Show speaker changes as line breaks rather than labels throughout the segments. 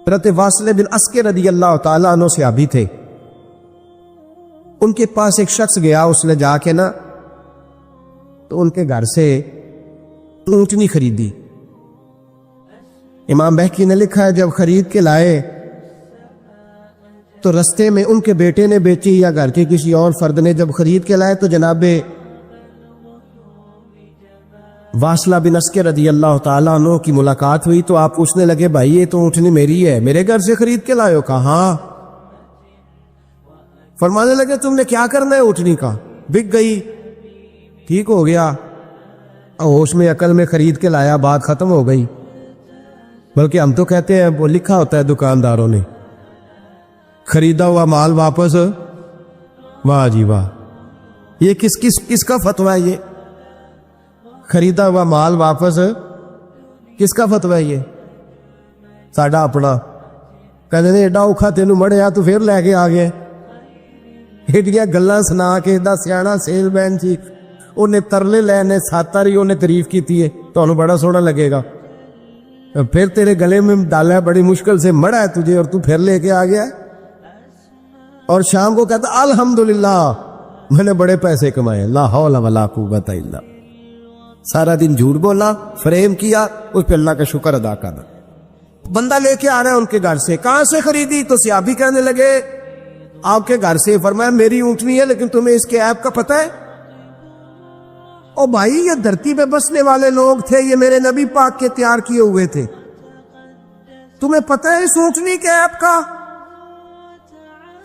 حضرت واصل بن اسقر رضی اللہ تعالیٰ عنہ صحابی تھے، ان کے پاس ایک شخص گیا، اس نے جا کے نا تو ان کے گھر سے اونٹنی خریدی۔ امام بہقی نے لکھا ہے جب خرید کے لائے تو رستے میں ان کے بیٹے نے بیچی یا گھر کے کسی اور فرد نے جب خرید کے لائے تو جناب واصلہ بن اسقر رضی اللہ تعالیٰ عنہ کی ملاقات ہوئی تو آپ پوچھنے لگے بھائی یہ تو اونٹنی میری ہے، میرے گھر سے خرید کے لائے ہو؟ کہا ہاں۔ فرمانے لگے تم نے کیا کرنا ہے اونٹنی کا؟ بک گئی، ٹھیک ہو گیا، ہوش میں عقل میں خرید کے لایا، بات ختم ہو گئی۔ بلکہ ہم تو کہتے ہیں وہ لکھا ہوتا ہے دکانداروں نے خریدا ہوا مال واپس، واہ جی واہ، یہ کس کا فتویٰ ہے؟ یہ خریدا ہوا مال واپس کس کا فتویٰ ہے؟ یہ ساڈا اپنا کہتے ہیں ایڈا اوکھا تینوں مڑیا تو پھر لے کے آ گیا، ایڈیاں گلاں سنا کے ایڈا سیاح سیل مین سی، انہیں ترلے لینے ساتاری انہیں تعریف کی ہے، تو بڑا سونا لگے گا، پھر تیرے گلے میں ڈالا ہے بڑی مشکل سے، مڑا ہے تجھے اور تو پھر لے کے آ گیا، اور شام کو کہتا الحمدللہ میں نے بڑے پیسے کمائے، لا حول ولا قوت الا باللہ۔ سارا دن جھوٹ بولا، فریم کیا، اس پہ اللہ کا شکر ادا کرنا۔ بندہ لے کے آ رہا ہے ان کے گھر سے، کہاں سے خریدی؟ تو صحابی کہنے لگے آپ کے گھر سے۔ فرمایا میری اونٹنی ہے لیکن تمہیں اس کے عیب کا پتہ ہے؟ او بھائی یہ دھرتی پہ بسنے والے لوگ تھے، یہ میرے نبی پاک کے تیار کیے ہوئے تھے، تمہیں پتہ ہے اس اونٹنی کے عیب کا؟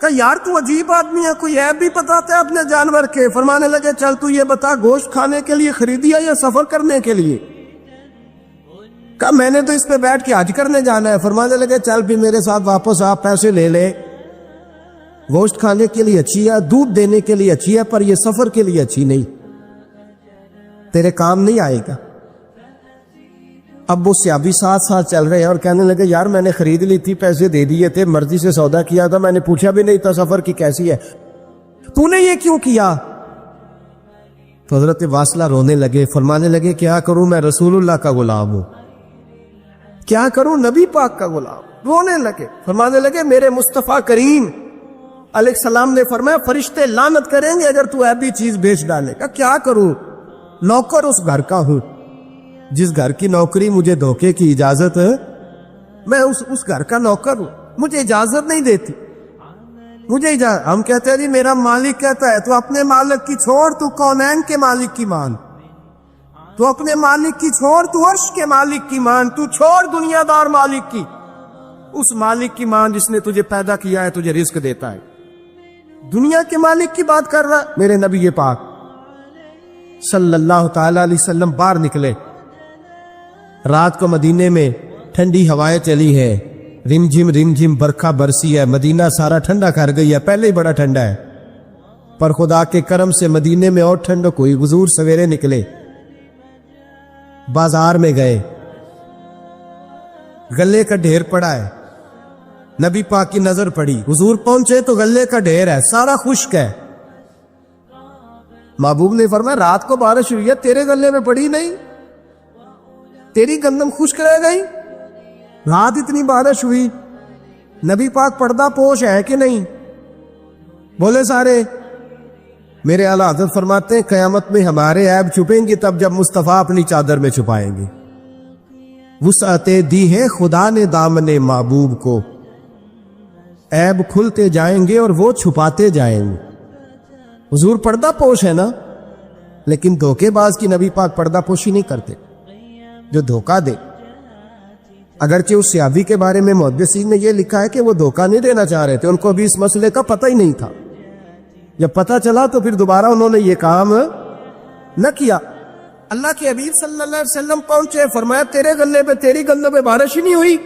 کہ یار تو عجیب آدمی ہے، کوئی عیب بھی بتاتا ہے اپنے جانور کے۔ فرمانے لگے چل تو یہ بتا گوشت کھانے کے لیے خریدی ہے یا سفر کرنے کے لیے؟ کہا میں نے تو اس پہ بیٹھ کے حج کرنے جانا ہے۔ فرمانے لگے چل بھی میرے ساتھ واپس آپ پیسے لے لے، گوشت کھانے کے لیے اچھی ہے، دودھ دینے کے لیے اچھی ہے، پر یہ سفر کے لیے اچھی نہیں، تیرے کام نہیں آئے گا۔ اب وہ صحابی ساتھ ساتھ چل رہے ہیں اور کہنے لگے یار میں نے خرید لی تھی، پیسے دے دیے تھے، مرضی سے سودا کیا تھا، میں نے پوچھا بھی نہیں تھا سفر کی کیسی ہے، تو نے یہ کیوں کیا؟ تو حضرت واصلہ رونے لگے، فرمانے لگے کیا کروں، میں رسول اللہ کا غلام ہوں، کیا کروں، نبی پاک کا غلام۔ رونے لگے، فرمانے لگے میرے مصطفیٰ کریم علیہ السلام نے فرمایا فرشتے لعنت کریں گے اگر تو ایسی چیز بیچ ڈالے گا۔ کیا کروں، نوکر اس گھر کا ہوں، جس گھر کی نوکری مجھے دھوکے کی اجازت ہے، میں اس گھر کا نوکر ہوں، مجھے اجازت نہیں دیتی، مجھے اجازت۔ ہم کہتے ہیں جی میرا مالک کہتا ہے، تو اپنے مالک کی چھوڑ، تو کونین کے مالک کی مان، تو اپنے مالک کی چھوڑ، تو عرش کے مالک کی مان، تو چھوڑ دنیا دار مالک کی، اس مالک کی مان جس نے تجھے پیدا کیا ہے، تجھے رزق دیتا ہے۔ دنیا کے مالک کی بات کر رہا میرے نبی پاک صلی اللہ تعالی علیہ وسلم باہر نکلے، رات کو مدینے میں ٹھنڈی ہوائیں چلی ہے، رم جھم برکھا برسی ہے، مدینہ سارا ٹھنڈا کر گئی ہے، پہلے ہی بڑا ٹھنڈا ہے، پر خدا کے کرم سے مدینے میں اور ٹھنڈک ہوئی۔ حضور سویرے نکلے، بازار میں گئے، غلے کا ڈھیر پڑا ہے، نبی پاک کی نظر پڑی، حضور پہنچے تو غلے کا ڈھیر ہے، سارا خشک ہے۔ محبوب نے فرمایا رات کو بارش ہوئی ہے، تیرے غلے میں پڑی نہیں، تیری گندم خشک رہ گئی، رات اتنی بارش ہوئی، نبی پاک پردہ پوش ہے کہ نہیں؟ بولے سارے۔ میرے اعلیٰ حضرت فرماتے ہیں قیامت میں ہمارے عیب چھپیں گے تب جب مصطفیٰ اپنی چادر میں چھپائیں گے۔ وسعتیں دی ہے خدا نے دامن محبوب کو، عیب کھلتے جائیں گے اور وہ چھپاتے جائیں گے۔ حضور پردہ پوش ہے نا، لیکن دھوکے باز کی نبی پاک پردہ پوشی نہیں کرتے، جو دھوکہ دے۔ اگرچہ اس صحابی کے بارے میں محدثین نے یہ لکھا ہے کہ وہ دھوکہ نہیں دینا چاہ رہے تھے، ان کو ابھی اس مسئلے کا پتہ ہی نہیں تھا، جب پتہ چلا تو پھر دوبارہ انہوں نے یہ کام نہ کیا۔ اللہ کے حبیب صلی اللہ علیہ وسلم پہنچے، فرمایا تیرے گلے پہ تیری گندم پہ بارش ہی نہیں ہوئی۔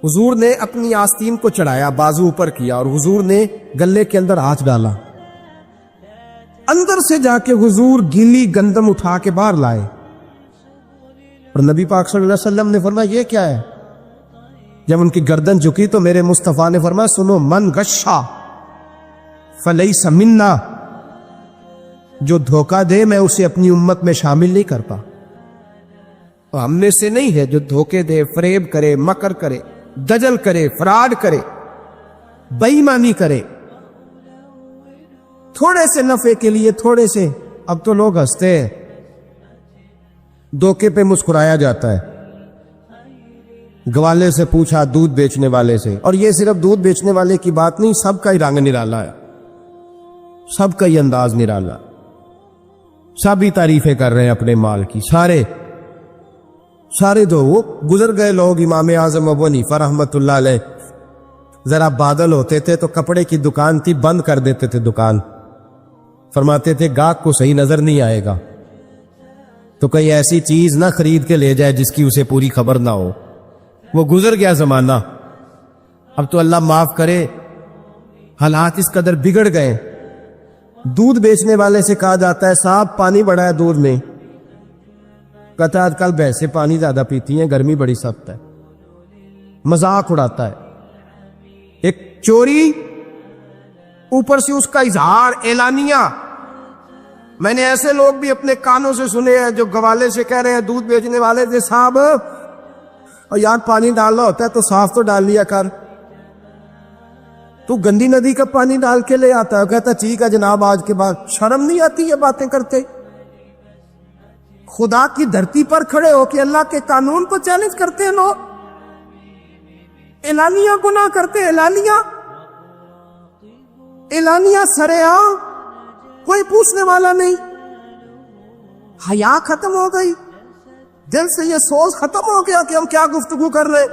حضور نے اپنی آستین کو چڑھایا، بازو اوپر کیا، اور حضور نے گلے کے اندر ہاتھ ڈالا، اندر سے جا کے حضور گیلی گندم اٹھا کے باہر لائے، اور نبی پاک صلی اللہ علیہ وسلم نے فرمایا یہ کیا ہے؟ جب ان کی گردن جھکی تو میرے مصطفیٰ نے فرمایا سنو، من غشا فلیس منا، جو دھوکہ دے میں اسے اپنی امت میں شامل نہیں کرتا۔ ہم میں سے نہیں ہے جو دھوکے دے، فریب کرے، مکر کرے، دجل کرے، فراڈ کرے، بے ایمانی کرے تھوڑے سے نفع کے لیے، تھوڑے سے۔ اب تو لوگ ہنستے ہیں، دھوکے پہ مسکرایا جاتا ہے۔ گوالے سے پوچھا، دودھ بیچنے والے سے، اور یہ صرف دودھ بیچنے والے کی بات نہیں، سب کا ہی رنگ نرالا ہے، سب کا ہی انداز نرالا، سب ہی تعریفیں کر رہے ہیں اپنے مال کی، سارے دو وہ گزر گئے لوگ۔ امام اعظم ابو حنیفہ رحمۃ اللہ علیہ، ذرا بادل ہوتے تھے تو کپڑے کی دکان تھی، بند کر دیتے تھے دکان، فرماتے تھے گاہک کو صحیح نظر نہیں آئے گا تو کوئی ایسی چیز نہ خرید کے لے جائے جس کی اسے پوری خبر نہ ہو۔ وہ گزر گیا زمانہ، اب تو اللہ معاف کرے، حالات اس قدر بگڑ گئے۔ دودھ بیچنے والے سے کہا جاتا ہے صاحب پانی بڑا ہے دودھ میں، کہتا ہے آج کل بھینسیں پانی زیادہ پیتی ہیں، گرمی بڑی سخت ہے، مذاق اڑاتا ہے۔ ایک چوری، اوپر سے اس کا اظہار اعلانیہ۔ میں نے ایسے لوگ بھی اپنے کانوں سے سنے ہیں جو گوالے سے کہہ رہے ہیں، دودھ بیچنے والے سے، صاحب اور یار پانی ڈالنا ہوتا ہے تو صاف تو ڈال لیا کر، تو گندی ندی کا پانی ڈال کے لے آتا ہے۔ کہتا ٹھیک ہے جناب، آج کے بعد شرم نہیں آتی یہ باتیں کرتے؟ خدا کی دھرتی پر کھڑے ہو کے اللہ کے قانون کو چیلنج کرتے ہیں لوگ، اعلانیہ گناہ کرتے، اعلانیہ سرعام، کوئی پوچھنے والا نہیں۔ حیا ختم ہو گئی، دل سے یہ سوچ ختم ہو گیا کہ ہم کیا گفتگو کر رہے۔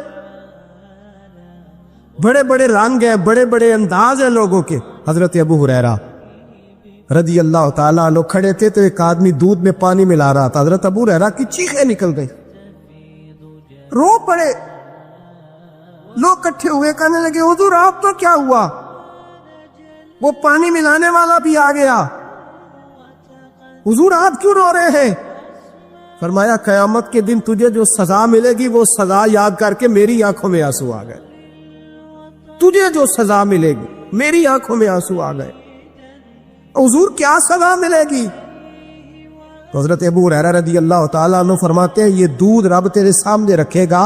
بڑے بڑے رنگ ہیں، بڑے بڑے انداز ہیں لوگوں کے۔ حضرت ابو ہریرہ رضی اللہ تعالیٰ عنہ کھڑے تھے تو ایک آدمی دودھ میں پانی ملا رہا تھا، حضرت ابو ہریرہ کی چیخیں نکل گئی، رو پڑے۔ لوگ کٹھے ہوئے کہنے لگے حضور آپ تو کیا ہوا؟ وہ پانی ملانے والا بھی آ گیا، حضور آپ کیوں رو رہے ہیں؟ فرمایا قیامت کے دن تجھے جو سزا ملے گی وہ سزا یاد کر کے میری آنکھوں میں آنسو آ گئے، تجھے جو سزا ملے گی میری آنکھوں میں آنسو آ گئے۔ حضور کیا سزا ملے گی؟ تو حضرت ابو ہریرہ رضی اللہ تعالیٰ عنہ فرماتے ہیں یہ دودھ رب تیرے سامنے رکھے گا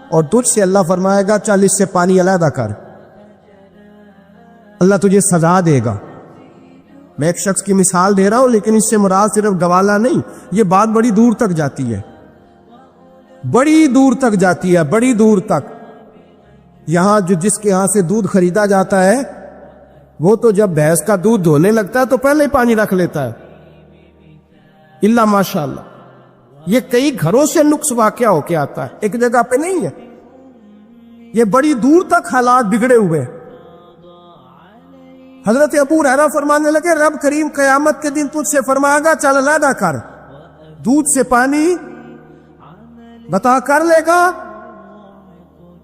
اور تجھ سے اللہ فرمائے گا چل اس سے پانی علیحدہ کر، اللہ تجھے سزا دے گا۔ میں ایک شخص کی مثال دے رہا ہوں، لیکن اس سے مراد صرف گوالہ نہیں، یہ بات بڑی دور تک جاتی ہے، بڑی دور تک جاتی ہے، بڑی دور تک۔ یہاں جس کے ہاں سے دودھ خریدا جاتا ہے وہ تو جب بھینس کا دودھ دھونے لگتا ہے تو پہلے ہی پانی رکھ لیتا ہے، اللہ ماشاء اللہ۔ یہ کئی گھروں سے نقص واقعہ ہو کے آتا ہے، ایک جگہ پہ نہیں ہے، یہ بڑی دور تک حالات بگڑے ہوئے۔ حضرت ابو ہریرہ فرمانے لگے رب کریم قیامت کے دن تجھ سے فرمائے گا چل علیحدہ کر، دودھ سے پانی بتا کر لے گا؟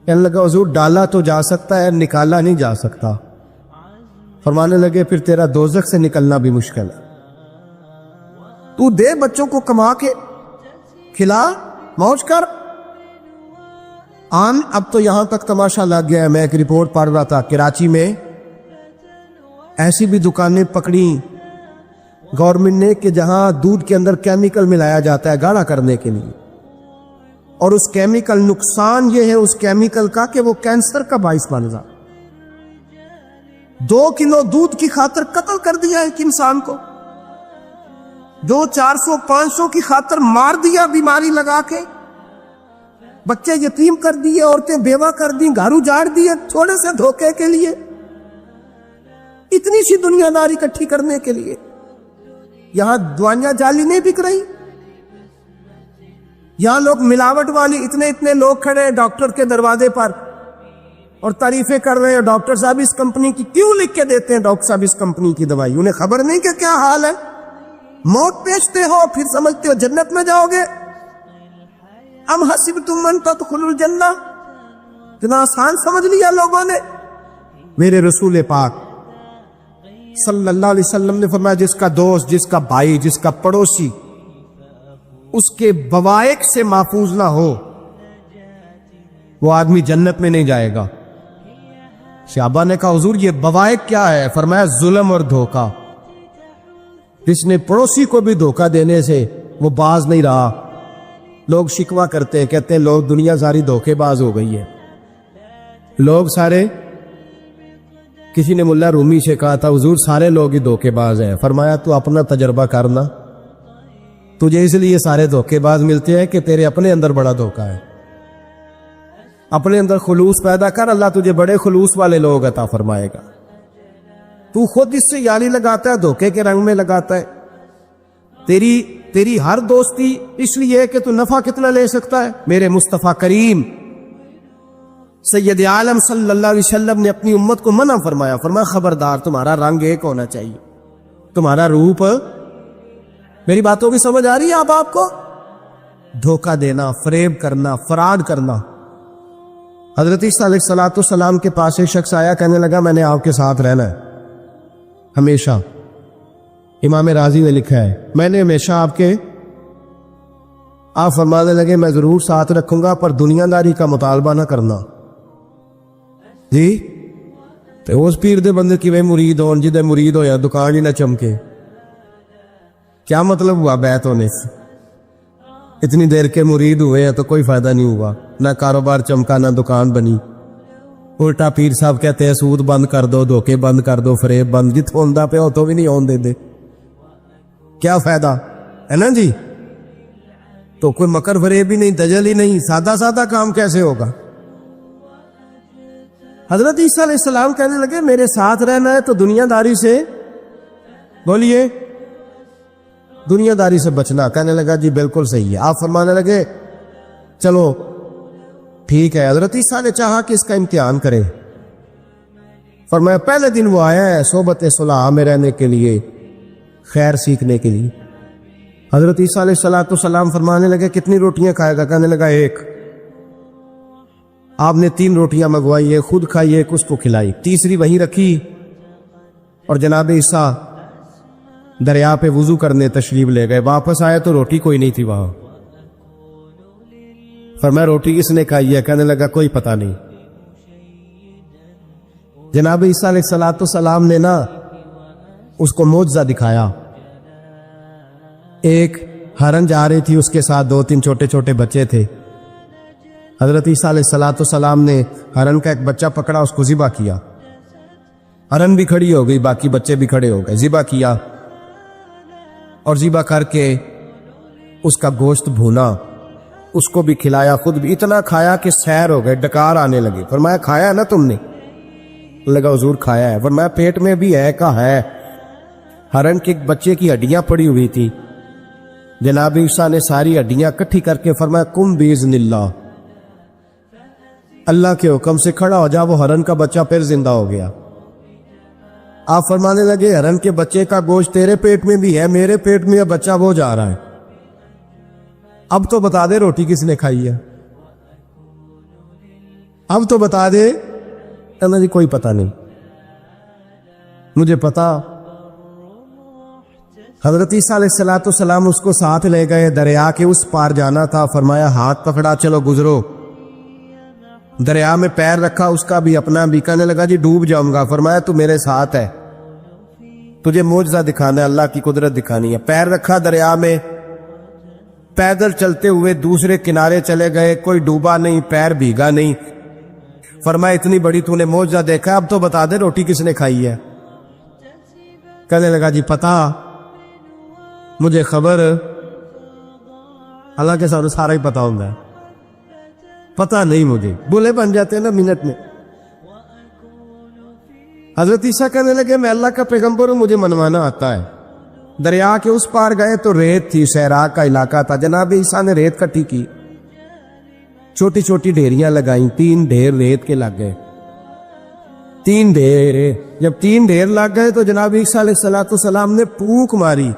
کہنے لگا حضور ڈالا تو جا سکتا ہے، نکالا نہیں جا سکتا۔ فرمانے لگے پھر تیرا دوزخ سے نکلنا بھی مشکل ہے، تو دے بچوں کو کما کے کھلا، موج کر۔ اب تو یہاں تک تماشا لگ گیا ہے، میں ایک رپورٹ پڑھ رہا تھا کراچی میں ایسی بھی دکانیں پکڑی گورنمنٹ نے کہ جہاں دودھ کے اندر کیمیکل ملایا جاتا ہے گاڑھا کرنے کے لیے، اور اس کیمیکل نقصان یہ ہے اس کیمیکل کا کہ وہ کینسر کا باعث بن جاتا۔ 2 کلو دودھ کی خاطر قتل کر دیا ایک انسان کو، 400-500 کی خاطر مار دیا بیماری لگا کے، بچے یتیم کر دیے، عورتیں بیوہ کر دی، گھر اجاڑ دیے تھوڑے سے دھوکے کے لیے، اتنی سی دنیا داری اکٹھی کرنے کے لیے۔ یہاں دوائیاں جعلی نہیں بک رہی، یہاں لوگ ملاوٹ والی، اتنے لوگ کھڑے ہیں ڈاکٹر کے دروازے پر اور تعریفیں کر رہے ہیں ڈاکٹر صاحب اس کمپنی کی کیوں لکھ کے دیتے ہیں، ڈاکٹر صاحب اس کمپنی کی دوائی، انہیں خبر نہیں کہ کیا حال ہے۔ موت بیچتے ہو پھر سمجھتے ہو جنت میں جاؤ گے۔ ام حسبتم ان تدخلوا الجنہ، اتنا آسان سمجھ لیا لوگوں نے۔ میرے رسول پاک صلی اللہ علیہ وسلم نے فرمایا جس کا دوست، جس کا بھائی، جس کا پڑوسی اس کے بوائق سے محفوظ نہ ہو وہ آدمی جنت میں نہیں جائے گا۔ صحابہ نے کہا حضور یہ بوائق کیا ہے؟ فرمایا ظلم اور دھوکہ، جس نے پڑوسی کو بھی دھوکہ دینے سے وہ باز نہیں رہا، لوگ شکوہ کرتے ہیں، کہتے ہیں لوگ دنیا ساری دھوکے باز ہو گئی ہے، لوگ سارے، کسی نے ملا رومی سے کہا تھا حضور سارے لوگ ہی دھوکے باز ہیں، فرمایا تو اپنا تجربہ کرنا، تجھے اس لیے سارے دھوکے باز ملتے ہیں کہ تیرے اپنے اندر بڑا دھوکا ہے، اپنے اندر خلوص پیدا کر، اللہ تجھے بڑے خلوص والے لوگ عطا فرمائے گا۔ تو خود اس سے یاری لگاتا ہے، دھوکے کے رنگ میں لگاتا ہے، تیری ہر دوستی اس لیے کہ تو نفع کتنا لے سکتا ہے۔ میرے مصطفیٰ کریم سید عالم صلی اللہ علیہ وسلم نے اپنی امت کو منع فرمایا، فرمایا خبردار تمہارا رنگ ایک ہونا چاہیے، تمہارا روپ، میری باتوں کی سمجھ آ رہی ہے آپ کو؟ دھوکہ دینا، فریب کرنا، فراڈ کرنا۔ حضرت عیسیٰ علیہ الصلوۃ والسلام کے پاس ایک شخص آیا، کہنے لگا میں نے آپ کے ساتھ رہنا ہے ہمیشہ، امام راضی نے لکھا ہے میں نے ہمیشہ آپ فرمانے لگے میں ضرور ساتھ رکھوں گا پر دنیا داری کا مطالبہ نہ کرنا۔ جی تو اس پیر دے بندے کی مرید ہون جدے مرید ہویا دکان ہی نہ چمکے، کیا مطلب ہوا بیعت ہونے سے؟ اتنی دیر کے مرید ہوئے ہیں تو کوئی فائدہ نہیں ہوا، نہ کاروبار چمکا نہ دکان بنی۔ الٹا پیر صاحب کہتے ہیں سود بند کر دو، دھوکے بند کر دو، فریب بند، جتوں ہوندا پیا اتوں بھی نہیں ہون دے دے، کیا فائدہ ہے نا جی؟ تو کوئی مکر فریب ہی نہیں، دجل ہی نہیں، سادہ سادہ کام کیسے ہوگا؟ حضرت عیسیٰ علیہ السلام کہنے لگے میرے ساتھ رہنا ہے تو دنیا داری سے، بولیے، دنیا داری سے بچنا۔ کہنے لگا جی بالکل صحیح ہے۔ آپ فرمانے لگے چلو ٹھیک ہے۔ حضرت عیسیٰ نے چاہا کہ اس کا امتحان کرے، فرمایا پہلے دن وہ آیا ہے صحبت صلح میں رہنے کے لیے، خیر سیکھنے کے لیے۔ حضرت عیسیٰ علیہ السلام فرمانے لگے کتنی روٹیاں کھائے گا؟ کہنے لگا ایک۔ آپ نے 3 روٹیاں منگوائی، ایک خود کھائی، ایک اس کو کھلائی، تیسری وہیں رکھی، اور جناب عیسیٰ دریا پہ وضو کرنے تشریف لے گئے۔ واپس آئے تو روٹی کوئی نہیں تھی وہاں۔ فرمایا روٹی کس نے کھائی ہے؟ کہنے لگا کوئی پتہ نہیں۔ جناب عیسیٰ علیہ السلام نے نا اس کو معجزہ دکھایا۔ ایک ہرن جا رہی تھی، اس کے ساتھ 2-3 چھوٹے چھوٹے بچے تھے۔ حضرت عیسیٰ علیہ السلام نے ہرن کا ایک بچہ پکڑا، اس کو ذبح کیا، ہرن بھی کھڑی ہو گئی، باقی بچے بھی کھڑے ہو گئے، ذبح کیا، اور ذبح کر کے اس کا گوشت بھونا، اس کو بھی کھلایا، خود بھی اتنا کھایا کہ سیر ہو گئے، ڈکار آنے لگے۔ فرمایا کھایا نا تم نے؟ لگا حضور کھایا ہے۔ فرمایا پیٹ میں بھی ہے؟ کہا ہے۔ ہرن کے بچے کی ہڈیاں پڑی ہوئی تھی، جناب عیسیٰ نے ساری ہڈیاں اکٹھی کر کے فرمایا کم باذن اللہ، اللہ کے حکم سے کھڑا ہو جا۔ وہ ہرن کا بچہ پھر زندہ ہو گیا۔ آپ فرمانے لگے ہرن کے بچے کا گوشت تیرے پیٹ میں بھی ہے، میرے پیٹ میں بچہ وہ جا رہا ہے، اب تو بتا دے روٹی کس نے کھائی ہے، اب تو بتا دے۔ کہنا جی کوئی پتہ نہیں، مجھے پتا۔ حضرت عیسیٰ علیہ السلام اس کو ساتھ لے گئے، دریا کے اس پار جانا تھا، فرمایا ہاتھ پکڑا چلو گزرو۔ دریا میں پیر رکھا، اس کا بھی اپنا بھی، کہنے لگا جی ڈوب جاؤں گا۔ فرمایا تو میرے ساتھ ہے، تجھے معجزہ دکھانا ہے، اللہ کی قدرت دکھانی ہے۔ پیر رکھا دریا میں، پیدل چلتے ہوئے دوسرے کنارے چلے گئے، کوئی ڈوبا نہیں، پیر بھیگا نہیں۔ فرمایا اتنی بڑی تو نے معجزہ دیکھا، اب تو بتا دے روٹی کس نے کھائی ہے۔ کہنے لگا جی پتا، مجھے خبر، اللہ کے سامنے سارا ہی پتا ہوتا ہے، پتا نہیں مجھے، بولے بن جاتے ہیں نا منٹ میں۔ حضرت عیسیٰ کہنے لگے میں اللہ کا پیغمبر ہوں، مجھے منوانا آتا ہے۔ دریا کے اس پار گئے تو ریت تھی، صحرا کا علاقہ تھا، جناب عیسیٰ نے ریت کٹھی کی، چھوٹی چھوٹی ڈھیریاں لگائیں، 3 ڈھیر ریت کے لگ گئے، 3 ڈھیر۔ جب 3 ڈھیر لگ گئے تو جناب عیسیٰ علیہ السلام نے پھونک ماری،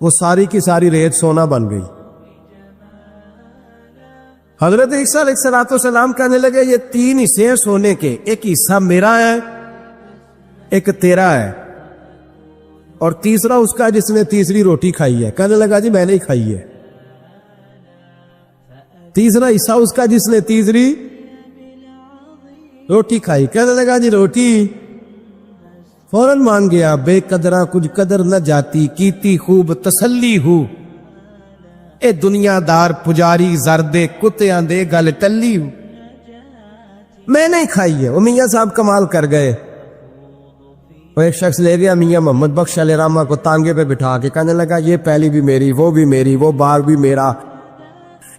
وہ ساری کی ساری ریت سونا بن گئی۔ حضرت عیسیٰ علیہ السلام کہنے لگے یہ 3 حصے ہیں سونے کے، ایک حصہ میرا ہے، ایک تیرا ہے، اور تیسرا اس کا جس نے تیسری روٹی کھائی ہے۔ کہنے لگا جی میں نے کھائی ہے۔ تیسرا حصہ اس کا جس نے تیسری روٹی کھائی۔ کہنے لگا جی روٹی؟ فوراً مان گیا، بے قدرہ کچھ قدر نہ جاتی، کیتی خوب تسلی ہو، اے دنیا دار پجاری زردے کتیاں دے گل ٹلی میں نہیں کھائی ہے۔ وہ میاں صاحب کمال کر گئے، وہ ایک شخص لے گیا میاں محمد بخش علیہ رحمہ کو تانگے پہ بٹھا کے، کہنے لگا یہ پہلی بھی میری، وہ بھی میری، وہ باغ بھی میرا،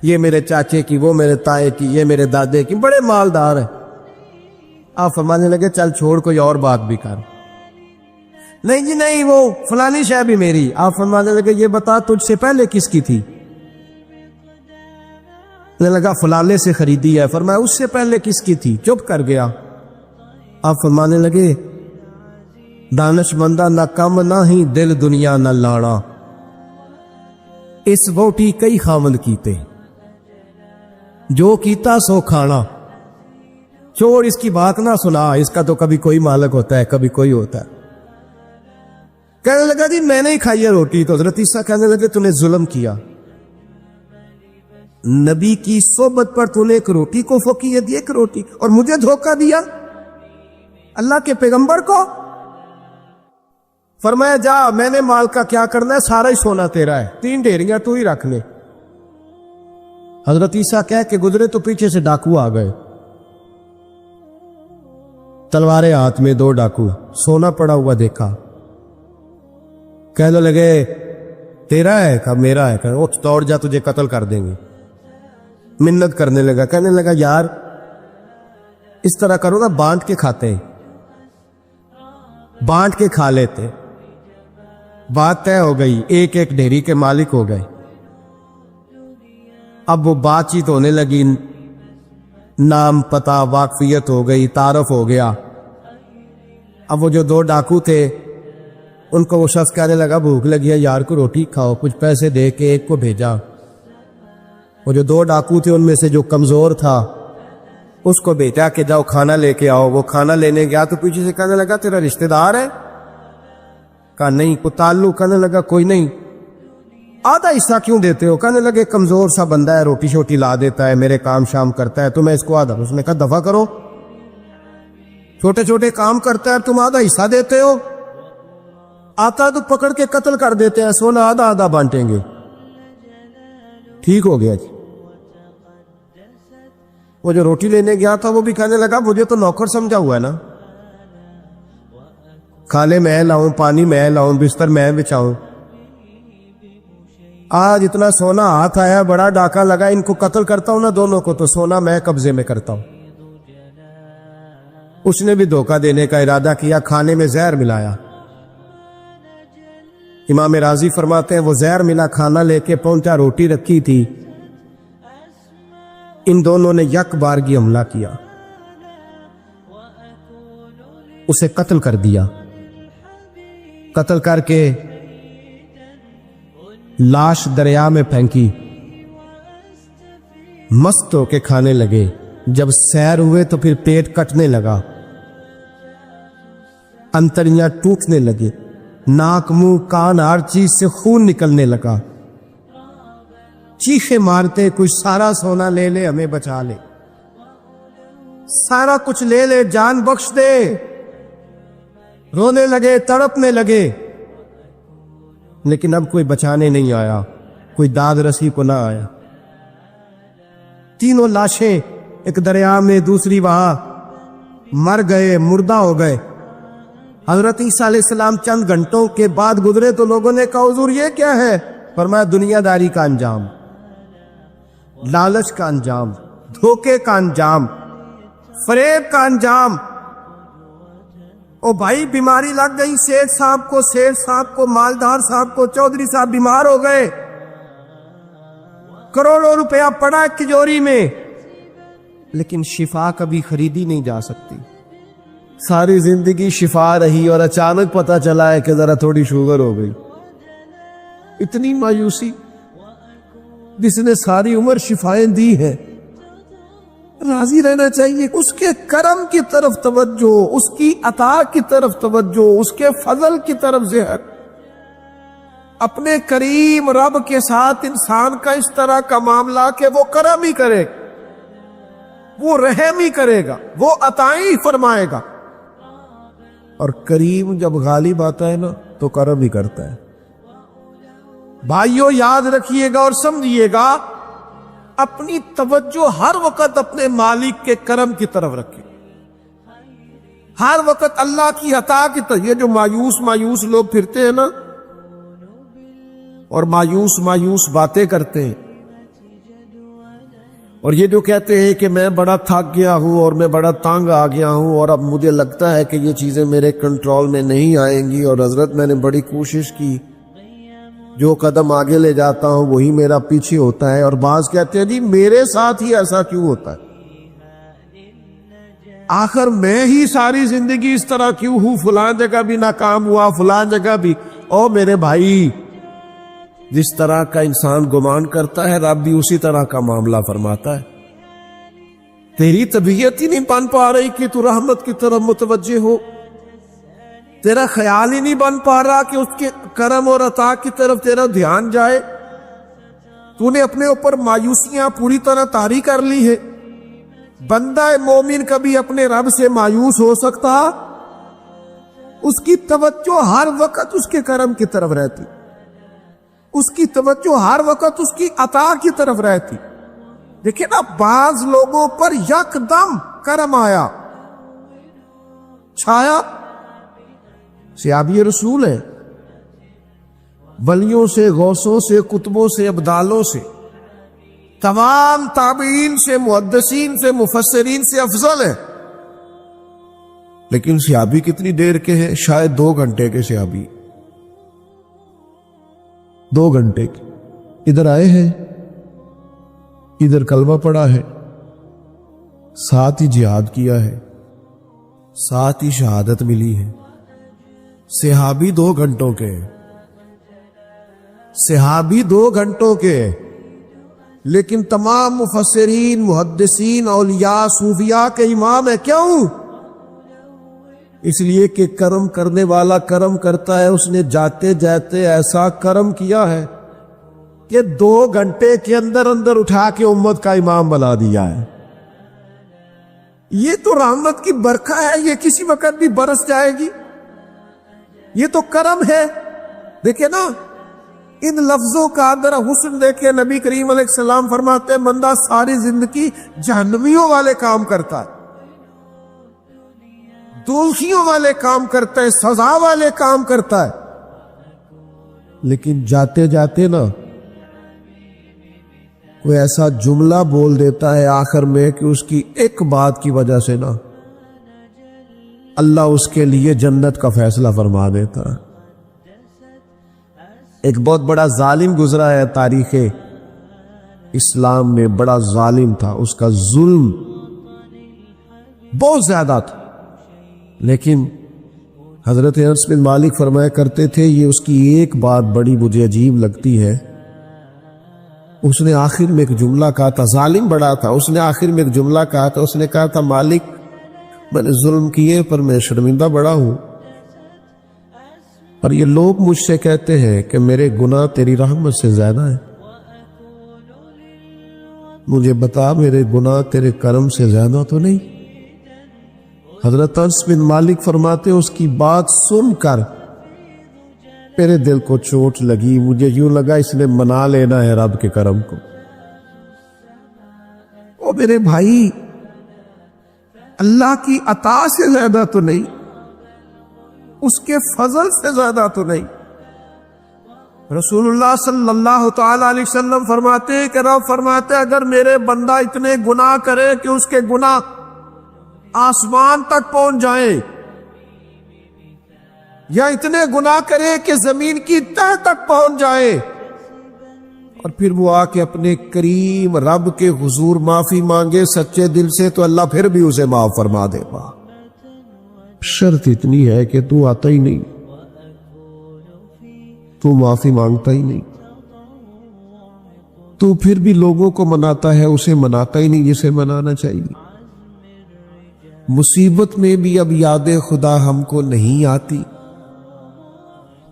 یہ میرے چاچے کی، وہ میرے تائے کی، یہ میرے دادے کی، بڑے مالدار ہیں۔ آپ فرمانے لگے چل چھوڑ کوئی اور بات بھی کر۔ نہیں جی نہیں، وہ فلانی شے بھی میری۔ آپ فرمانے لگے یہ بتا تجھ سے پہلے کس کی تھی؟ کہنے لگا فلانے سے خریدی ہے۔ فرمایا اس سے پہلے کس کی تھی؟ چپ کر گیا۔ آپ فرمانے لگے دانش مندہ نہ کم نہ ہی دل دنیا نہ لانا، اس ووٹی کئی خامند کیتے، جو کیتا سو کھانا۔ چھوڑ اس کی بات نہ سنا، اس کا تو کبھی کوئی مالک ہوتا ہے کبھی کوئی ہوتا ہے۔ کہنے لگا جی میں نے ہی کھائی ہے روٹی۔ تو حضرت عیسیٰ کہنے لگے تو نے ظلم کیا، نبی کی صحبت پر تو نے ایک روٹی کو فوقیت دی، ایک روٹی، اور مجھے دھوکہ دیا اللہ کے پیغمبر کو۔ فرمایا جا میں نے مال کا کیا کرنا ہے، سارا ہی سونا تیرا ہے، 3 ڈھیریاں تو ہی رکھ لے۔ حضرت عیسیٰ کہہ کے گزرے تو پیچھے سے ڈاکو آ گئے، تلواریں ہاتھ میں، 2 ڈاکو، سونا پڑا ہوا دیکھا، کہنے لگے تیرا ہے؟ کہا میرا ہے۔ کہ اٹھ دوڑ جا تجھے قتل کر دیں گے۔ منت کرنے لگا، کہنے لگا یار اس طرح کرو نا، بانٹ کے کھاتے ہیں، بانٹ کے کھا لیتے۔ بات طے ہو گئی، ایک ایک ڈھیری کے مالک ہو گئے۔ اب وہ بات چیت ہونے لگی، نام پتہ واقفیت ہو گئی، تعارف ہو گیا۔ اب وہ جو 2 ڈاکو تھے ان کو وہ شخص کہنے لگا بھوک لگی ہے یار کو روٹی کھاؤ، کچھ پیسے دے کے ایک کو بھیجا۔ وہ جو 2 ڈاکو تھے ان میں سے جو کمزور تھا اس کو بھیجا کہ جاؤ کھانا لے کے آؤ۔ وہ کھانا لینے گیا تو پیچھے سے کہنے لگا تیرا رشتہ دار ہے؟ کہا نہیں۔ کو تعلق؟ کہنے لگا کوئی نہیں۔ آدھا حصہ کیوں دیتے ہو؟ کہنے لگے کمزور سا بندہ ہے، روٹی شوٹی لا دیتا ہے، میرے کام شام کرتا ہے، تو میں اس کو آدھا۔ اس نے کہا دفع کرو، چھوٹے چھوٹے کام کرتا ہے تم آدھا حصہ دیتے ہو؟ آتا تو پکڑ کے قتل کر دیتے ہیں، سونا آدھا آدھا بانٹیں گے۔ ٹھیک ہو گیا جی۔ وہ جو روٹی لینے گیا تھا وہ بھی کہنے لگا مجھے تو نوکر سمجھا ہوا ہے نا، کھانے میں لاؤں، پانی میں لاؤں، بستر میں بچھاؤں، آج اتنا سونا ہاتھ آیا، بڑا ڈاکہ لگا، ان کو قتل کرتا ہوں نا دونوں کو تو سونا میں قبضے میں کرتا ہوں۔ اس نے بھی دھوکہ دینے کا ارادہ کیا، کھانے میں زہر ملایا۔ امام راضی فرماتے ہیں وہ زہر ملا کھانا لے کے پہنچا، روٹی رکھی تھی، ان دونوں نے یک بارگی حملہ کیا، اسے قتل کر دیا۔ قتل کر کے لاش دریا میں پھینکی، مست ہو کے کھانے لگے۔ جب سیر ہوئے تو پھر پیٹ کٹنے لگا، انتڑیاں ٹوٹنے لگے، ناک منہ کان ہر چیز سے خون نکلنے لگا، چیخے مارتے کچھ سارا سونا لے لے ہمیں بچا لے، سارا کچھ لے لے جان بخش دے، رونے لگے تڑپنے لگے، لیکن اب کوئی بچانے نہیں آیا، کوئی داد رسی کو نہ آیا۔ تینوں لاشیں ایک دریا میں، دوسری وہاں، مر گئے، مردہ ہو گئے۔ حضرت عیسیٰ علیہ السلام چند گھنٹوں کے بعد گزرے تو لوگوں نے کہا حضور یہ کیا ہے؟ فرمایا دنیا داری کا انجام، لالچ کا انجام، دھوکے کا انجام، فریب کا انجام۔ او بھائی بیماری لگ گئی سیٹھ صاحب کو، مالدار صاحب کو، چودھری صاحب بیمار ہو گئے، کروڑوں روپیہ پڑا تجوری میں، لیکن شفا کبھی خریدی نہیں جا سکتی۔ ساری زندگی شفا رہی اور اچانک پتہ چلا ہے کہ ذرا تھوڑی شوگر ہو گئی۔ اتنی مایوسی، جس نے ساری عمر شفائیں دی ہے۔ راضی رہنا چاہیے، اس کے کرم کی طرف توجہ، اس کی عطا کی طرف توجہ، اس کے فضل کی طرف ذہن۔ اپنے کریم رب کے ساتھ انسان کا اس طرح کا معاملہ کہ وہ کرم ہی کرے، وہ رحم ہی کرے گا، وہ عطائیں ہی فرمائے گا، اور کریم جب غالب آتا ہے نا تو کرم ہی کرتا ہے۔ بھائیوں یاد رکھیے گا اور سمجھیے گا، اپنی توجہ ہر وقت اپنے مالک کے کرم کی طرف رکھیں، ہر وقت اللہ کی عطا کی طرف۔ یہ جو مایوس لوگ پھرتے ہیں نا اور مایوس باتیں کرتے ہیں، اور یہ جو کہتے ہیں کہ میں بڑا تھک گیا ہوں اور میں بڑا تنگ آ گیا ہوں اور اب مجھے لگتا ہے کہ یہ چیزیں میرے کنٹرول میں نہیں آئیں گی، اور حضرت میں نے بڑی کوشش کی، جو قدم آگے لے جاتا ہوں وہی میرا پیچھے ہوتا ہے، اور بعض کہتے ہیں جی میرے ساتھ ہی ایسا کیوں ہوتا ہے، آخر میں ہی ساری زندگی اس طرح کیوں ہوں، فلاں جگہ بھی ناکام ہوا، فلاں جگہ بھی۔ او میرے بھائی، جس طرح کا انسان گمان کرتا ہے رب بھی اسی طرح کا معاملہ فرماتا ہے۔ تیری طبیعت ہی نہیں بن پا رہی کہ تو رحمت کی طرف متوجہ ہو، تیرا خیال ہی نہیں بن پا رہا کہ اس کے کرم اور عطا کی طرف تیرا دھیان جائے، تو نے اپنے اوپر مایوسیاں پوری طرح طاری کر لی ہے۔ بندہ مومن کبھی اپنے رب سے مایوس ہو سکتا؟ اس کی توجہ ہر وقت اس کے کرم کی طرف رہتی، اس کی توجہ ہر وقت اس کی عطا کی طرف رہتی۔ دیکھیں نا، بعض لوگوں پر یکدم کرم آیا، چھایا، صحابی رسول ہیں، ولیوں سے، غوثوں سے، قطبوں سے، ابدالوں سے، تمام تابعین سے، محدثین سے، مفسرین سے افضل ہیں، لیکن صحابی کتنی دیر کے ہیں؟ شاید 2 گھنٹے کے صحابی، 2 گھنٹے کے، ادھر آئے ہیں، ادھر کلمہ پڑھا ہے، ساتھ ہی جہاد کیا ہے، ساتھ ہی شہادت ملی ہے۔ صحابی 2 گھنٹوں کے، صحابی 2 گھنٹوں کے، لیکن تمام مفسرین، محدثین، اولیاء، صوفیاء کے امام ہے۔ کیوں؟ اس لیے کہ کرم کرنے والا کرم کرتا ہے، اس نے جاتے جاتے ایسا کرم کیا ہے کہ 2 گھنٹے کے اندر اٹھا کے امت کا امام بنا دیا ہے۔ یہ تو رحمت کی برکھا ہے، یہ کسی وقت بھی برس جائے گی، یہ تو کرم ہے۔ دیکھیں نا، ان لفظوں کا ذرا حسن دیکھیں، نبی کریم علیہ السلام فرماتے ہیں بندہ ساری زندگی جہنمیوں والے کام کرتا ہے، دوزخیوں والے کام کرتا ہے، سزا والے کام کرتا ہے، لیکن جاتے جاتے نا کوئی ایسا جملہ بول دیتا ہے آخر میں کہ اس کی ایک بات کی وجہ سے نا اللہ اس کے لیے جنت کا فیصلہ فرما دیتا ہے۔ ایک بہت بڑا ظالم گزرا ہے تاریخ اسلام میں، بڑا ظالم تھا، اس کا ظلم بہت زیادہ تھا، لیکن حضرت انس بن مالک فرمایا کرتے تھے یہ اس کی ایک بات بڑی مجھے عجیب لگتی ہے، اس نے آخر میں ایک جملہ کہا تھا، ظالم بڑا تھا، اس نے آخر میں ایک جملہ کہا تھا، اس نے کہا تھا مالک میں نے ظلم کیے پر میں شرمندہ بڑا ہوں، اور یہ لوگ مجھ سے کہتے ہیں کہ میرے گناہ تیری رحمت سے زیادہ ہیں، مجھے بتا میرے گناہ تیرے کرم سے زیادہ تو نہیں؟ حضرت انس بن مالک فرماتے اس کی بات سن کر میرے دل کو چوٹ لگی، مجھے یوں لگا اس نے منا لینا ہے رب کے کرم کو۔ او میرے بھائی، اللہ کی عطا سے زیادہ تو نہیں، اس کے فضل سے زیادہ تو نہیں۔ رسول اللہ صلی اللہ تعالی علیہ وسلم فرماتے ہیں کہ رب فرماتے اگر میرے بندہ اتنے گناہ کرے کہ اس کے گناہ آسمان تک پہنچ جائیں، یا اتنے گناہ کرے کہ زمین کی تہ تک پہنچ جائے، اور پھر وہ آ کے اپنے کریم رب کے حضور معافی مانگے سچے دل سے، تو اللہ پھر بھی اسے معاف فرما دے گا۔ شرط اتنی ہے کہ تو آتا ہی نہیں، تو معافی مانگتا ہی نہیں، تو پھر بھی لوگوں کو مناتا ہے، اسے مناتا ہی نہیں جسے منانا چاہیے۔ مصیبت میں بھی اب یاد خدا ہم کو نہیں آتی،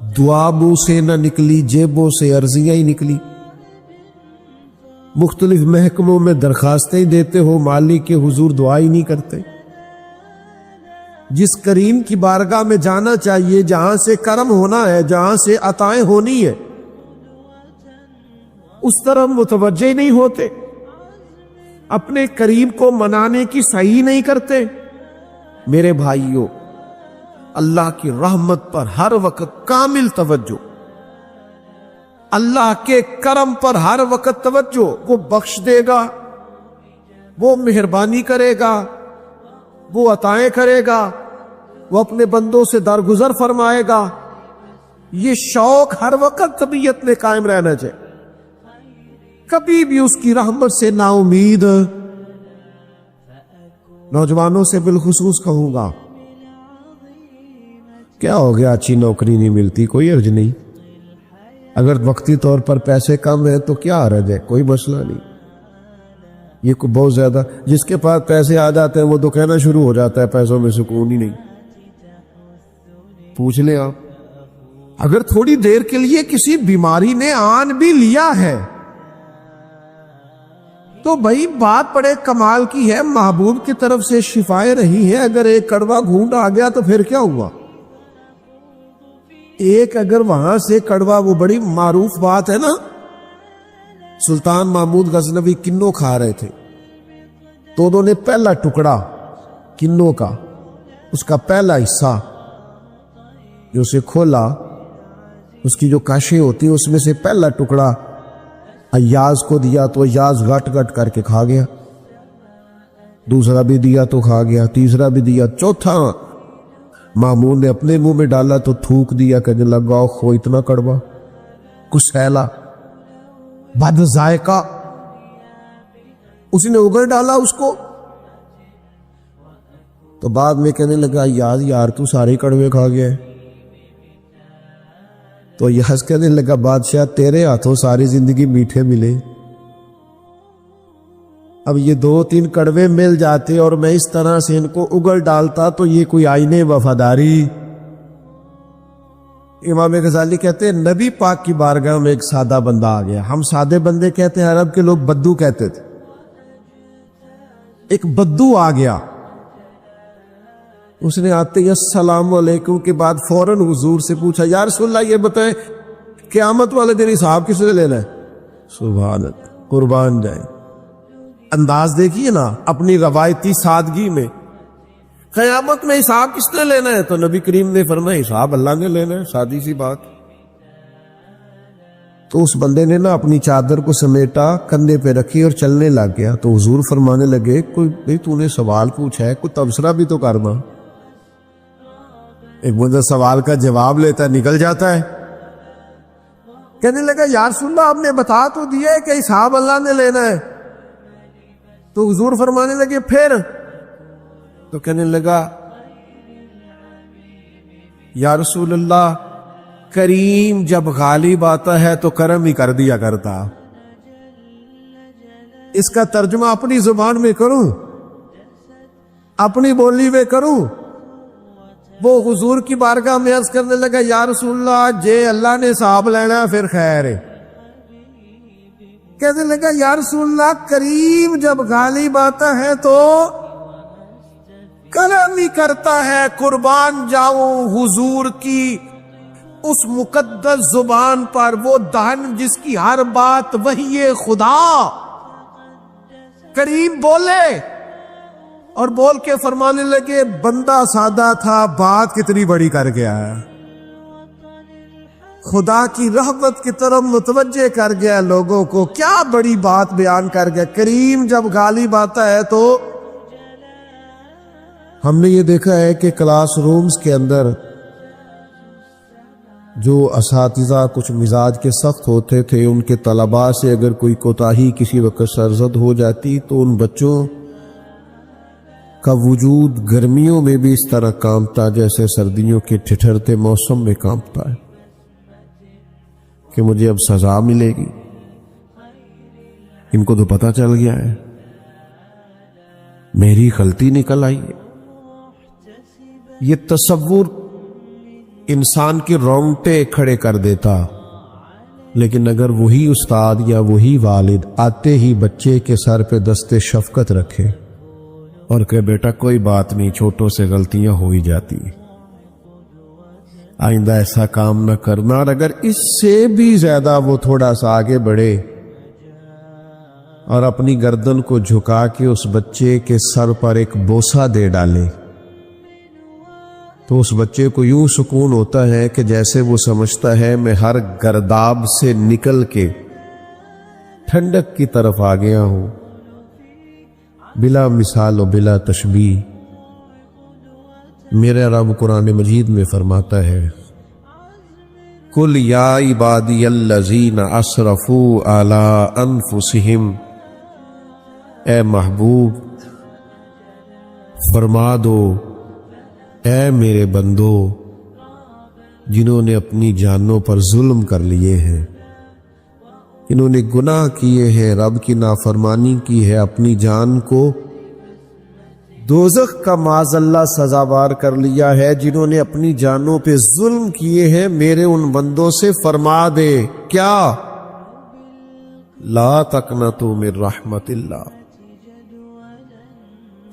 دعا منہ سے نہ نکلی، جیبوں سے عرضیاں ہی نکلی، مختلف محکموں میں درخواستیں دیتے ہو، مالک کے حضور دعا ہی نہیں کرتے۔ جس کریم کی بارگاہ میں جانا چاہیے، جہاں سے کرم ہونا ہے، جہاں سے عطائیں ہونی ہے،
اس طرف متوجہ نہیں ہوتے، اپنے قریب کو منانے کی صحیح نہیں کرتے۔ میرے بھائیوں، اللہ کی رحمت پر ہر وقت کامل توجہ، اللہ کے کرم پر ہر وقت توجہ۔ وہ بخش دے گا، وہ مہربانی کرے گا، وہ عطائیں کرے گا، وہ اپنے بندوں سے درگزر فرمائے گا۔ یہ شوق ہر وقت طبیعت میں قائم رہنا چاہیے، کبھی بھی اس کی رحمت سے نا امید۔ نوجوانوں سے بالخصوص کہوں گا، کیا ہو گیا اچھی نوکری نہیں ملتی، کوئی عرض نہیں، اگر وقتی طور پر پیسے کم ہیں تو کیا عرض ہے، کوئی مسئلہ نہیں۔ یہ کو بہت زیادہ جس کے پاس پیسے آ جاتے ہیں وہ تو کہنا شروع ہو جاتا ہے پیسوں میں سکون ہی نہیں۔ پوچھ لیں آپ، اگر تھوڑی دیر کے لیے کسی بیماری نے آن بھی لیا ہے تو بھائی بات بڑے کمال کی ہے، محبوب کی طرف سے شفائیں رہی ہیں۔ اگر ایک کڑوا گھونٹ آ گیا تو پھر کیا ہوا؟ ایک اگر وہاں سے کڑوا، وہ بڑی معروف بات ہے نا، سلطان محمود غزنوی کنو کھا رہے تھے تو انہوں نے پہلا ٹکڑا کنو کا، اس کا پہلا حصہ جو اسے کھولا، اس کی جو کاشیں ہوتی ہیں اس میں سے پہلا ٹکڑا ایاز کو دیا تو ایاز گٹ گٹ کر کے کھا گیا، دوسرا بھی دیا تو کھا گیا، تیسرا بھی دیا، چوتھا مامون نے اپنے منہ میں ڈالا تو تھوک دیا، کہنے لگا خو اتنا کڑوا، کسیلا، بد ذائقہ۔ اس نے اگل ڈالا اس کو تو بعد میں کہنے لگا یار تو سارے کڑوے کھا گیا ہے۔ تو یاز کہنے لگا بادشاہ تیرے ہاتھوں ساری زندگی میٹھے ملے، اب یہ 2-3 کڑوے مل جاتے اور میں اس طرح سے ان کو اگل ڈالتا تو یہ کوئی آئینے وفاداری۔ امام غزالی کہتے ہیں نبی پاک کی بارگاہ میں ایک سادہ بندہ آ گیا، ہم سادے بندے کہتے ہیں، عرب کے لوگ بدو کہتے تھے، ایک بدو آ گیا، اس نے آتے ہی السلام علیکم کے بعد فوراً حضور سے پوچھا یا رسول اللہ یہ بتائیں قیامت والے دن حساب کس نے لینا ہے؟ سبحان اللہ، قربان جائیں، انداز دیکھیے نا اپنی روایتی سادگی میں، قیامت میں حساب کس نے لینا ہے؟ تو نبی کریم نے فرمایا حساب اللہ نے لینا ہے، سادی سی بات۔ تو اس بندے نے نا اپنی چادر کو سمیٹا، کندھے پہ رکھی اور چلنے لگ گیا۔ تو حضور فرمانے لگے کوئی بھئی تو نے سوال پوچھا ہے، کوئی تبصرہ بھی تو کرنا۔ ایک بندہ سوال کا جواب لیتا ہے نکل جاتا ہے، کہنے لگا یا رسول اللہ آپ نے بتا تو دیا ہے کہ حساب اللہ نے لینا ہے۔ تو حضور فرمانے لگے پھر؟ تو کہنے لگا یا رسول اللہ کریم جب غالب آتا ہے تو کرم ہی کر دیا کرتا۔ اس کا ترجمہ اپنی زبان میں کروں، اپنی بولی میں کروں۔ وہ حضور کی بارگاہ میں عرض کرنے لگا یا رسول اللہ جے اللہ نے حساب لینا پھر خیر ہے۔ کہنے لگا یا رسول اللہ کریم جب غالب آتا ہے تو کرم ہی کرتا ہے، قربان جاؤں حضور کی اس مقدس زبان پر، وہ دہن جس کی ہر بات وحی خدا۔ کریم بولے اور بول کے فرمانے لگے بندہ سادہ تھا، بات کتنی بڑی کر گیا ہے، خدا کی رحمت کی طرف متوجہ کر گیا لوگوں کو، کیا بڑی بات بیان کر گیا۔ کریم جب غالب آتا ہے تو ہم نے یہ دیکھا ہے کہ کلاس رومز کے اندر جو اساتذہ کچھ مزاج کے سخت ہوتے تھے، ان کے طلباء سے اگر کوئی کوتاہی کسی وقت سرزد ہو جاتی تو ان بچوں کا وجود گرمیوں میں بھی اس طرح کانپتا جیسے سردیوں کے ٹھٹھرتے موسم میں کانپتا ہے کہ مجھے اب سزا ملے گی۔ ان کو تو پتہ چل گیا ہے میری غلطی نکل آئی ہے۔ یہ تصور انسان کے رونگٹے کھڑے کر دیتا، لیکن اگر وہی استاد یا وہی والد آتے ہی بچے کے سر پہ دست شفقت رکھے اور کہ بیٹا کوئی بات نہیں، چھوٹوں سے غلطیاں ہو ہی جاتی، آئندہ ایسا کام نہ کرنا، اور اگر اس سے بھی زیادہ وہ تھوڑا سا آگے بڑھے اور اپنی گردن کو جھکا کے اس بچے کے سر پر ایک بوسہ دے ڈالے تو اس بچے کو یوں سکون ہوتا ہے کہ جیسے وہ سمجھتا ہے میں ہر گرداب سے نکل کے ٹھنڈک کی طرف آ گیا ہوں، بلا مثال و بلا تشبیہ۔ میرا رب قرآن مجید میں فرماتا ہے قل یا عبادی الذین اسرفوا علی انفسہم، اے محبوب فرما دو اے میرے بندو جنہوں نے اپنی جانوں پر ظلم کر لیے ہیں، انہوں نے گناہ کیے ہیں، رب کی نافرمانی کی ہے، اپنی جان کو دوزخ کا معاذ اللہ سزاوار کر لیا ہے، جنہوں نے اپنی جانوں پہ ظلم کیے ہیں، میرے ان بندوں سے فرما دے کیا؟ لا تقنطوا من رحمت اللہ،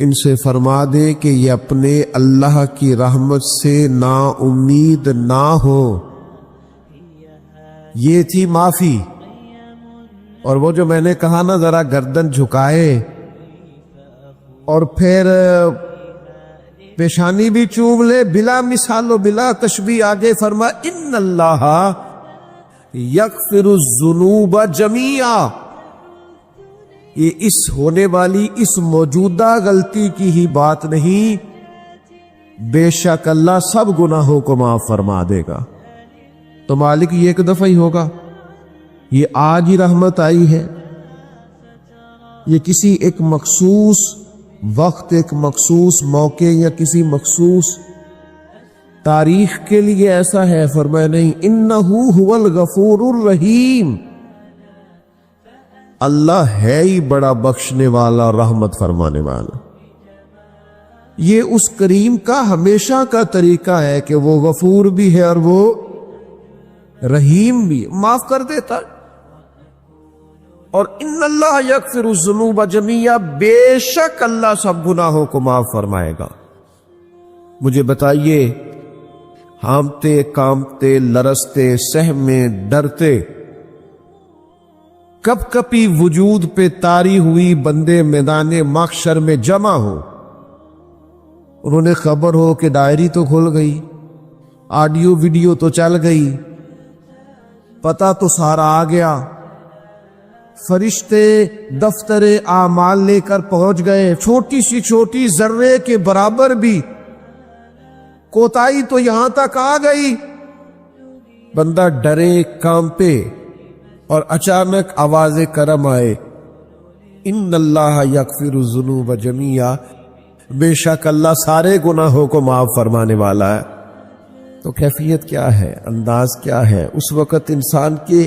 ان سے فرما دے کہ یہ اپنے اللہ کی رحمت سے نا امید نہ ہو۔ یہ تھی معافی، اور وہ جو میں نے کہا نا ذرا گردن جھکائے اور پھر پیشانی بھی چوم لے، بلا مثال و بلا تشبیہ آگے فرما ان اللہ یغفر الذنوب جمیعا، یہ اس ہونے والی اس موجودہ غلطی کی ہی بات نہیں، بے شک اللہ سب گناہوں کو معاف فرما دے گا۔ تو مالک یہ ایک دفعہ ہی ہوگا، یہ آج ہی رحمت آئی ہے، یہ کسی ایک مخصوص وقت، ایک مخصوص موقع یا کسی مخصوص تاریخ کے لیے ایسا ہے؟ فرمایا نہیں، انہو هو الغفور الرحیم، اللہ ہے ہی بڑا بخشنے والا، رحمت فرمانے والا۔ یہ اس کریم کا ہمیشہ کا طریقہ ہے کہ وہ غفور بھی ہے اور وہ رحیم بھی، معاف کر دیتا۔ اور ان اللہ یغفر الذنوب جمیعا، بے شک اللہ سب گناہوں کو معاف فرمائے گا۔ مجھے بتائیے، ہانپتے کانپتے لرزتے سہمے ڈرتے کب کپی وجود پہ طاری ہوئی بندے میدان محشر میں جمع ہو، انہوں نے خبر ہو کہ ڈائری تو کھل گئی، آڈیو ویڈیو تو چل گئی، پتہ تو سارا آ گیا، فرشتے دفتر اعمال لے کر پہنچ گئے، چھوٹی سی چھوٹی ذرے کے برابر بھی کوتاہی تو یہاں تک آ گئی، بندہ ڈرے کانپے، اور اچانک آواز کرم آئے ان اللہ یغفر الذنوب جمیعا، بے شک اللہ سارے گناہوں کو معاف فرمانے والا ہے۔ تو کیفیت کیا ہے، انداز کیا ہے؟ اس وقت انسان کے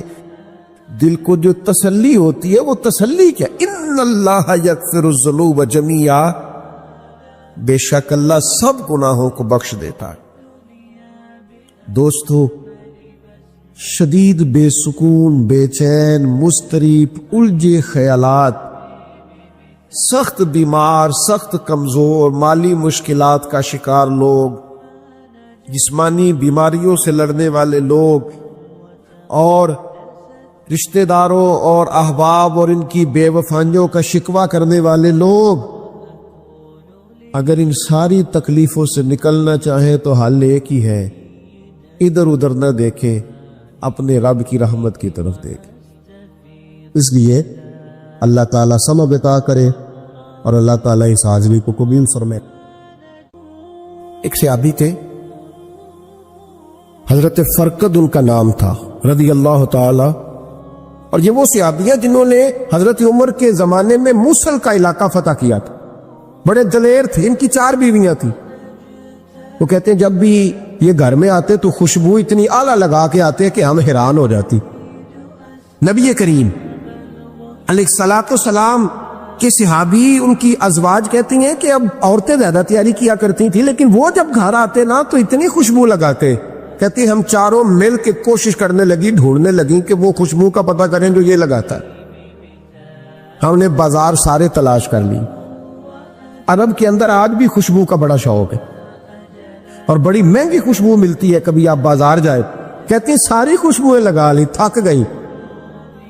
دل کو جو تسلی ہوتی ہے وہ تسلی کیا؟ ان اللہ یغفر الذنوب جمیعا، بے شک اللہ سب گناہوں کو بخش دیتا ہے۔ دوستو، شدید بے سکون، بے چین، مضطرب، الجھے خیالات، سخت بیمار، سخت کمزور، مالی مشکلات کا شکار لوگ، جسمانی بیماریوں سے لڑنے والے لوگ، اور رشتہ داروں اور احباب اور ان کی بے وفائیوں کا شکوہ کرنے والے لوگ، اگر ان ساری تکلیفوں سے نکلنا چاہیں تو حل ایک ہی ہے، ادھر ادھر نہ دیکھیں، اپنے رب کی رحمت کی طرف دیکھیں۔ اس لیے اللہ تعالیٰ سمجھ عطا کرے اور اللہ تعالیٰ اس حاضری کو قبول فرمائے۔ ایک صحابی تھے، حضرت فرقد ان کا نام تھا رضی اللہ تعالی، اور یہ وہ صحابی ہیں جنہوں نے حضرت عمر کے زمانے میں موصل کا علاقہ فتح کیا تھا، بڑے دلیر تھے، ان کی 4 بیویاں تھیں۔ وہ کہتے ہیں جب بھی یہ گھر میں آتے تو خوشبو اتنی اعلیٰ لگا کے آتے کہ ہم حیران ہو جاتی۔ نبی کریم علیہ الصلوۃ والسلام کے صحابی، ان کی ازواج کہتی ہیں کہ اب عورتیں زیادہ تیاری کیا کرتی تھیں، لیکن وہ جب گھر آتے نا تو اتنی خوشبو لگاتے، کہتی ہم چاروں مل کے کوشش کرنے لگی، ڈھونڈنے لگی کہ وہ خوشبو کا پتہ کریں جو یہ لگاتا ہے۔ ہم نے بازار سارے تلاش کر لی، عرب کے اندر آج بھی خوشبو کا بڑا شوق ہے اور بڑی مہنگی خوشبو ملتی ہے، کبھی آپ بازار جائے، کہتی ہیں ساری خوشبوئیں لگا لی، تھک گئی،